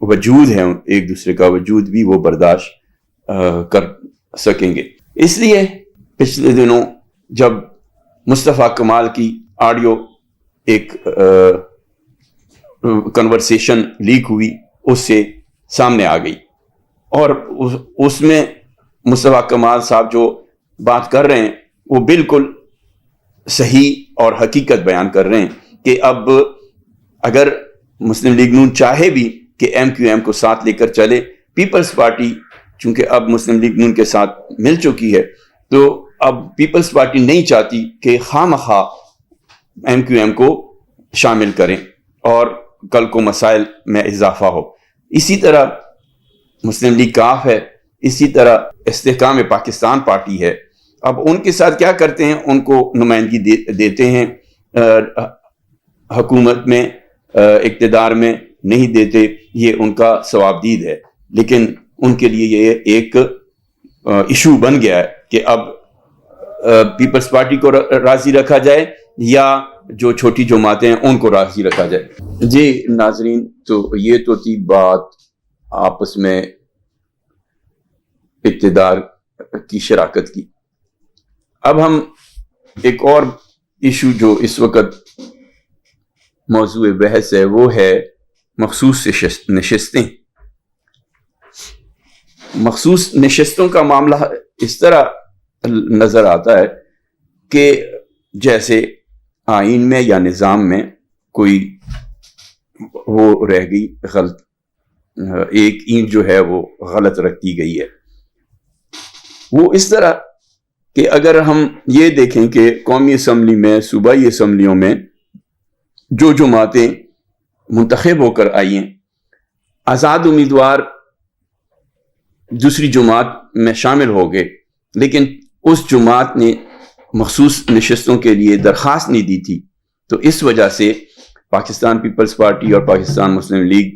وجود ہے ایک دوسرے کا وجود بھی وہ برداشت کر سکیں گے. اس لیے پچھلے دنوں جب مصطفیٰ کمال کی آڈیو ایک کنورسیشن لیک ہوئی اس سے سامنے آ گئی اور اس میں مصطفیٰ کمال صاحب جو بات کر رہے ہیں وہ بالکل صحیح اور حقیقت بیان کر رہے ہیں کہ اب اگر مسلم لیگ نون چاہے بھی کہ ایم کیو ایم کو ساتھ لے کر چلے، پیپلز پارٹی چونکہ اب مسلم لیگ نون کے ساتھ مل چکی ہے تو اب پیپلز پارٹی نہیں چاہتی کہ خواہ مخواہ ایم کیو ایم کو شامل کریں اور کل کو مسائل میں اضافہ ہو. اسی طرح مسلم لیگ کاف ہے، اسی طرح استحکام پاکستان پارٹی ہے. اب ان کے ساتھ کیا کرتے ہیں، ان کو نمائندگی دیتے ہیں حکومت میں، اقتدار میں نہیں دیتے، یہ ان کا ثوابدید ہے. لیکن ان کے لیے یہ ایک ایشو بن گیا ہے کہ اب پیپلز پارٹی کو راضی رکھا جائے یا جو چھوٹی جماعتیں ہیں ان کو راضی رکھا جائے. جی ناظرین، تو یہ تو تھی بات آپس میں اقتدار کی شراکت کی. اب ہم ایک اور ایشو جو اس وقت موضوع بحث ہے وہ ہے مخصوص نشستیں. مخصوص نشستوں کا معاملہ اس طرح نظر آتا ہے کہ جیسے آئین میں یا نظام میں کوئی وہ رہ گئی غلط، ایک اینٹ جو ہے وہ غلط رکھ دی گئی ہے. وہ اس طرح کہ اگر ہم یہ دیکھیں کہ قومی اسمبلی میں، صوبائی اسمبلیوں میں جو جماعتیں منتخب ہو کر آئی ہیں، آزاد امیدوار دوسری جماعت میں شامل ہو گئے لیکن اس جماعت نے مخصوص نشستوں کے لیے درخواست نہیں دی تھی. تو اس وجہ سے پاکستان پیپلز پارٹی اور پاکستان مسلم لیگ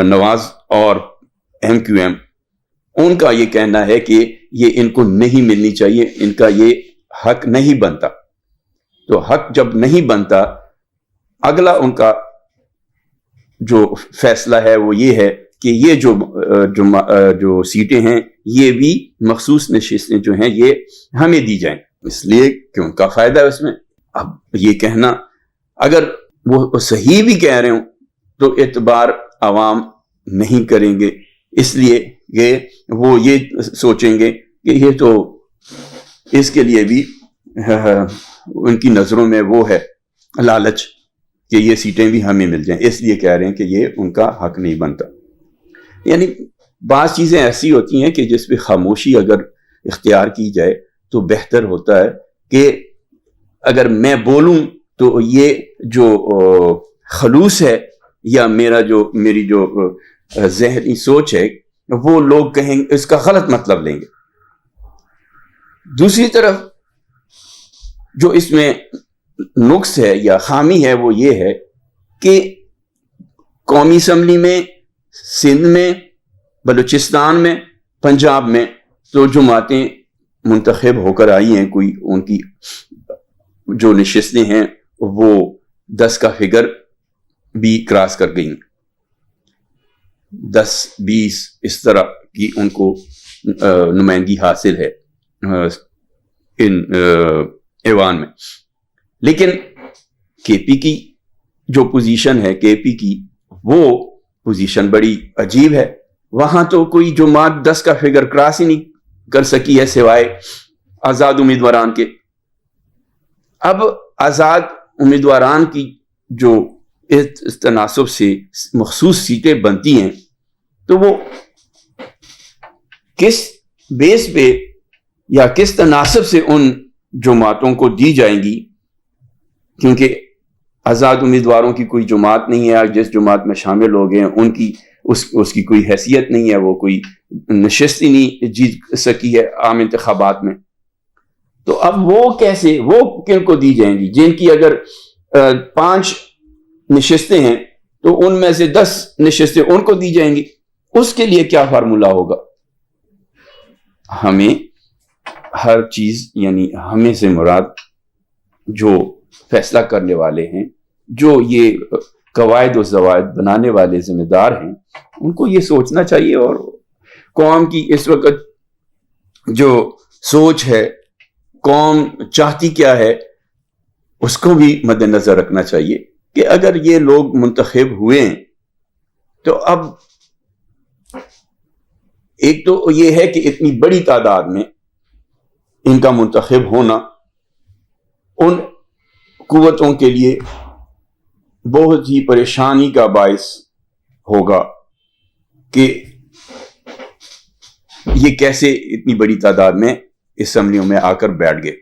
نواز اور ایم کیو ایم، ان کا یہ کہنا ہے کہ یہ ان کو نہیں ملنی چاہیے، ان کا یہ حق نہیں بنتا. تو حق جب نہیں بنتا، اگلا ان کا جو فیصلہ ہے وہ یہ ہے کہ یہ جو سیٹیں ہیں یہ بھی مخصوص نشستیں جو ہیں یہ ہمیں دی جائیں، اس لیے کہ ان کا فائدہ ہے اس میں. اب یہ کہنا اگر وہ صحیح بھی کہہ رہے ہوں تو اعتبار عوام نہیں کریں گے، اس لیے کہ وہ یہ سوچیں گے کہ یہ تو اس کے لیے بھی ان کی نظروں میں وہ ہے لالچ کہ یہ سیٹیں بھی ہمیں مل جائیں، اس لیے کہہ رہے ہیں کہ یہ ان کا حق نہیں بنتا. یعنی بعض چیزیں ایسی ہوتی ہیں کہ جس پہ خاموشی اگر اختیار کی جائے تو بہتر ہوتا ہے کہ اگر میں بولوں تو یہ جو خلوص ہے یا میری جو ذہنی سوچ ہے وہ لوگ کہیں اس کا غلط مطلب لیں گے. دوسری طرف جو اس میں نقص ہے یا خامی ہے وہ یہ ہے کہ قومی اسمبلی میں، سندھ میں، بلوچستان میں، پنجاب میں تو جماعتیں منتخب ہو کر آئی ہیں، کوئی ان کی جو نشستیں ہیں وہ 10 کا فگر بھی کراس کر گئیں، 10-20 اس طرح کی ان کو نمائندگی حاصل ہے ان ایوان میں. لیکن کے پی کی جو پوزیشن ہے، کے پی کی وہ پوزیشن بڑی عجیب ہے. وہاں تو کوئی جماعت 10 کا فگر کراس ہی نہیں کر سکی ہے سوائے آزاد امیدواران کے. اب آزاد امیدواران کی جو اس تناسب سے مخصوص سیٹیں بنتی ہیں تو وہ کس بیس پہ یا کس تناسب سے ان جماعتوں کو دی جائیں گی، کیونکہ آزاد امیدواروں کی کوئی جماعت نہیں ہے، جس جماعت میں شامل ہو گئے ہیں ان کی اس کی کوئی حیثیت نہیں ہے، وہ کوئی نشست ہی نہیں جیت سکی ہے عام انتخابات میں. تو اب وہ کیسے، وہ کن کو دی جائیں گی؟ جن کی اگر 5 نشستیں ہیں تو ان میں سے 10 نشستیں ان کو دی جائیں گی. اس کے لیے کیا فارمولہ ہوگا؟ ہمیں ہر چیز، یعنی ہمیں سے مراد جو فیصلہ کرنے والے ہیں، جو یہ قواعد و ضوابط بنانے والے ذمہ دار ہیں ان کو یہ سوچنا چاہیے، اور قوم کی اس وقت جو سوچ ہے، قوم چاہتی کیا ہے، اس کو بھی مد نظر رکھنا چاہیے کہ اگر یہ لوگ منتخب ہوئے ہیں تو اب ایک تو یہ ہے کہ اتنی بڑی تعداد میں ان کا منتخب ہونا ان قوتوں کے لیے بہت ہی پریشانی کا باعث ہوگا کہ یہ کیسے اتنی بڑی تعداد میں اسمبلیوں میں آ کر بیٹھ گئے۔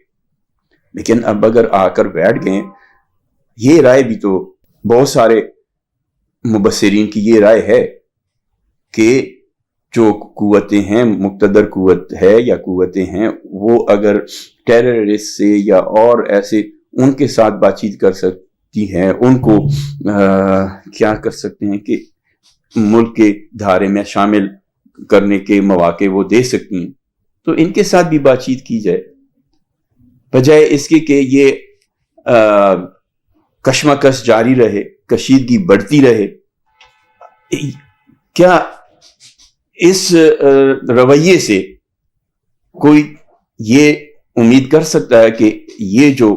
لیکن اب اگر آ کر بیٹھ گئے، یہ رائے بھی تو بہت سارے مبصرین کی یہ رائے ہے کہ جو قوتیں ہیں، مقتدر قوت ہے یا قوتیں ہیں، وہ اگر ٹیررسٹ سے یا اور ایسے ان کے ساتھ بات چیت کر سکتی ہیں، ان کو کیا کر سکتے ہیں کہ ملک کے دھارے میں شامل کرنے کے مواقع وہ دے سکتی ہیں، تو ان کے ساتھ بھی بات چیت کی جائے، بجائے اس کے کہ یہ کشمکش جاری رہے، کشیدگی بڑھتی رہے۔ کیا اس رویے سے کوئی یہ امید کر سکتا ہے کہ یہ جو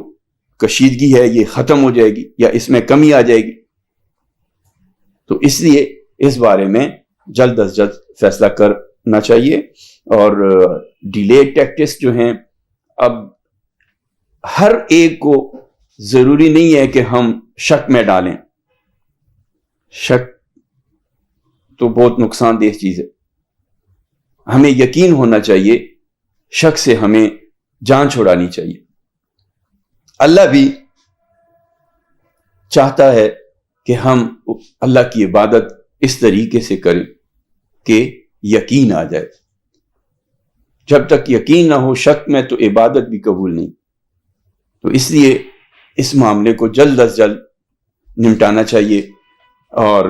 کشیدگی ہے یہ ختم ہو جائے گی یا اس میں کمی آ جائے گی؟ تو اس لیے اس بارے میں جلد از جلد فیصلہ کرنا چاہیے، اور ڈیلے ٹیکٹکس جو ہیں، اب ہر ایک کو ضروری نہیں ہے کہ ہم شک میں ڈالیں، شک تو بہت نقصان دہ چیز ہے، ہمیں یقین ہونا چاہیے، شک سے ہمیں جان چھڑانی چاہیے۔ اللہ بھی چاہتا ہے کہ ہم اللہ کی عبادت اس طریقے سے کریں کہ یقین آ جائے۔ جب تک یقین نہ ہو شک میں تو عبادت بھی قبول نہیں۔ تو اس لیے اس معاملے کو جلد از جلد نمٹانا چاہیے، اور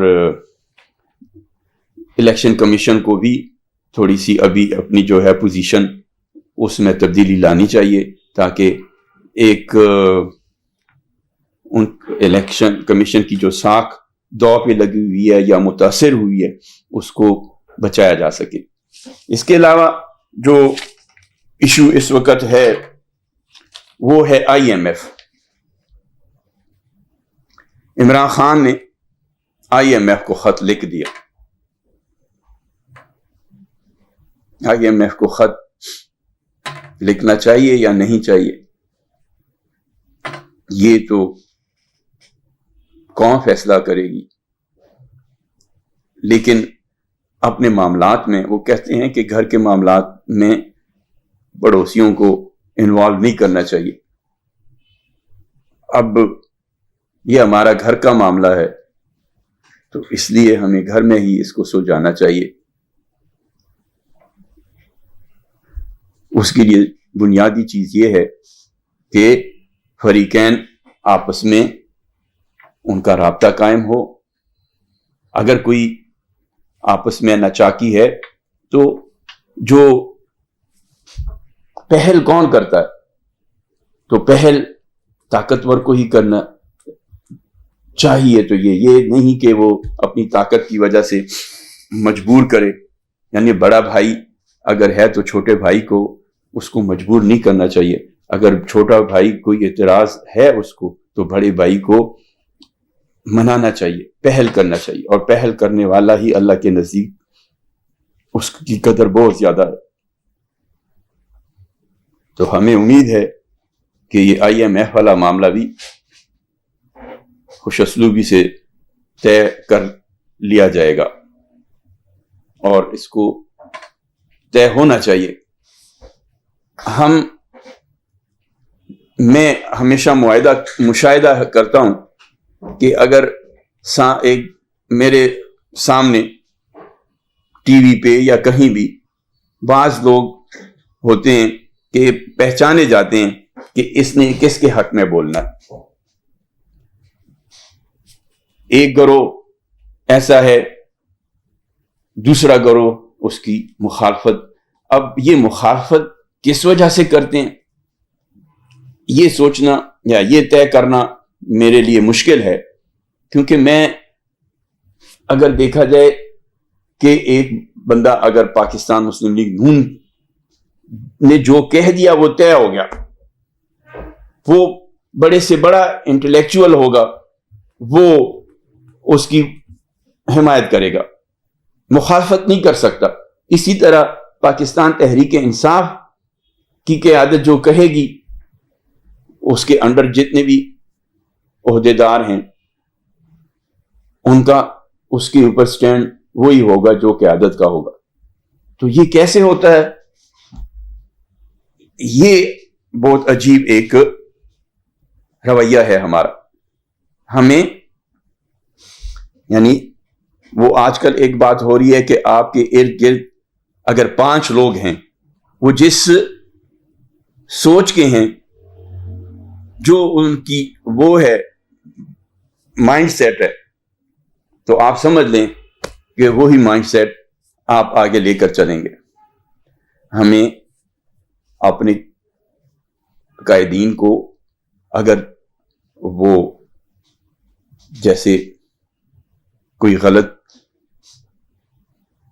الیکشن کمیشن کو بھی تھوڑی سی ابھی اپنی جو ہے پوزیشن اس میں تبدیلی لانی چاہیے، تاکہ ایک ان الیکشن کمیشن کی جو ساکھ دو پہ لگی ہوئی ہے یا متاثر ہوئی ہے اس کو بچایا جا سکے۔ اس کے علاوہ جو ایشو اس وقت ہے وہ ہے IMF۔ عمران خان نے IMF کو خط لکھ دیا۔ IMF کو خط لکھنا چاہیے یا نہیں چاہیے، یہ تو کون فیصلہ کرے گی، لیکن اپنے معاملات میں وہ کہتے ہیں کہ گھر کے معاملات میں پڑوسیوں کو انوالو نہیں کرنا چاہیے۔ اب یہ ہمارا گھر کا معاملہ ہے تو اس لیے ہمیں گھر میں ہی اس کو سلجھانا چاہیے۔ اس کے لیے بنیادی چیز یہ ہے کہ فریقین آپس میں ان کا رابطہ قائم ہو۔ اگر کوئی آپس میں ناچاکی ہے تو جو پہل کون کرتا ہے، تو پہل طاقتور کو ہی کرنا چاہیے۔ تو یہ نہیں کہ وہ اپنی طاقت کی وجہ سے مجبور کرے، یعنی بڑا بھائی اگر ہے تو چھوٹے بھائی کو اس کو مجبور نہیں کرنا چاہیے۔ اگر چھوٹا بھائی کوئی اعتراض ہے اس کو تو بڑے بھائی کو منانا چاہیے، پہل کرنا چاہیے، اور پہل کرنے والا ہی اللہ کے نزدیک اس کی قدر بہت زیادہ ہے۔ تو ہمیں امید ہے کہ یہ IMF والا معاملہ بھی خوش اسلوبی سے طے کر لیا جائے گا، اور اس کو طے ہونا چاہیے۔ میں ہمیشہ مشاہدہ کرتا ہوں کہ اگر ایک میرے سامنے ٹی وی پہ یا کہیں بھی بعض لوگ ہوتے ہیں کہ پہچانے جاتے ہیں کہ اس نے کس کے حق میں بولنا ہے۔ ایک گروہ ایسا ہے، دوسرا گروہ اس کی مخالفت۔ اب یہ مخالفت کس وجہ سے کرتے ہیں یہ سوچنا یا یہ طے کرنا میرے لیے مشکل ہے، کیونکہ میں اگر دیکھا جائے کہ ایک بندہ اگر پاکستان مسلم لیگ نون نے جو کہہ دیا وہ طے ہو گیا، وہ بڑے سے بڑا انٹلیکچوئل ہوگا، وہ اس کی حمایت کرے گا، مخالفت نہیں کر سکتا۔ اسی طرح پاکستان تحریک انصاف کی قیادت جو کہے گی، اس کے انڈر جتنے بھی عہدیدار ہیں ان کا اس کے اوپر سٹینڈ وہی ہوگا جو قیادت کا ہوگا۔ تو یہ کیسے ہوتا ہے؟ یہ بہت عجیب ایک رویہ ہے ہمارا۔ ہمیں یعنی وہ آج کل ایک بات ہو رہی ہے کہ آپ کے ارد گرد اگر 5 لوگ ہیں، وہ جس سوچ کے ہیں، جو ان کی وہ ہے مائنڈ سیٹ ہے، تو آپ سمجھ لیں کہ وہی مائنڈ سیٹ آپ آگے لے کر چلیں گے۔ ہمیں اپنے قائدین کو اگر وہ جیسے کوئی غلط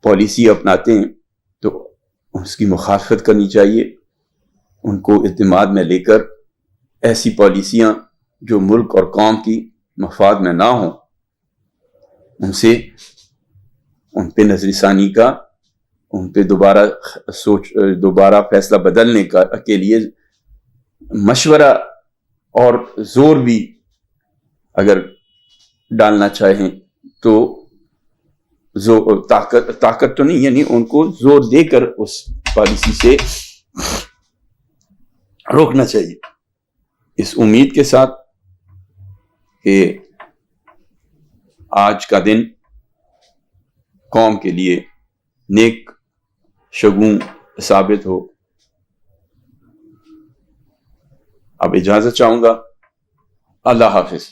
پالیسی اپناتے ہیں تو اس کی مخالفت کرنی چاہیے، ان کو اعتماد میں لے کر ایسی پالیسیاں جو ملک اور قوم کی مفاد میں نہ ہوں، ان پہ نظر ثانی کا، ان پہ دوبارہ فیصلہ بدلنے کے لیے مشورہ اور زور بھی اگر ڈالنا چاہیں تو طاقت تو نہیں، یعنی ان کو زور دے کر اس پالیسی سے روکنا چاہیے، اس امید کے ساتھ کہ آج کا دن قوم کے لیے نیک شگون ثابت ہو۔ اب اجازت چاہوں گا، اللہ حافظ۔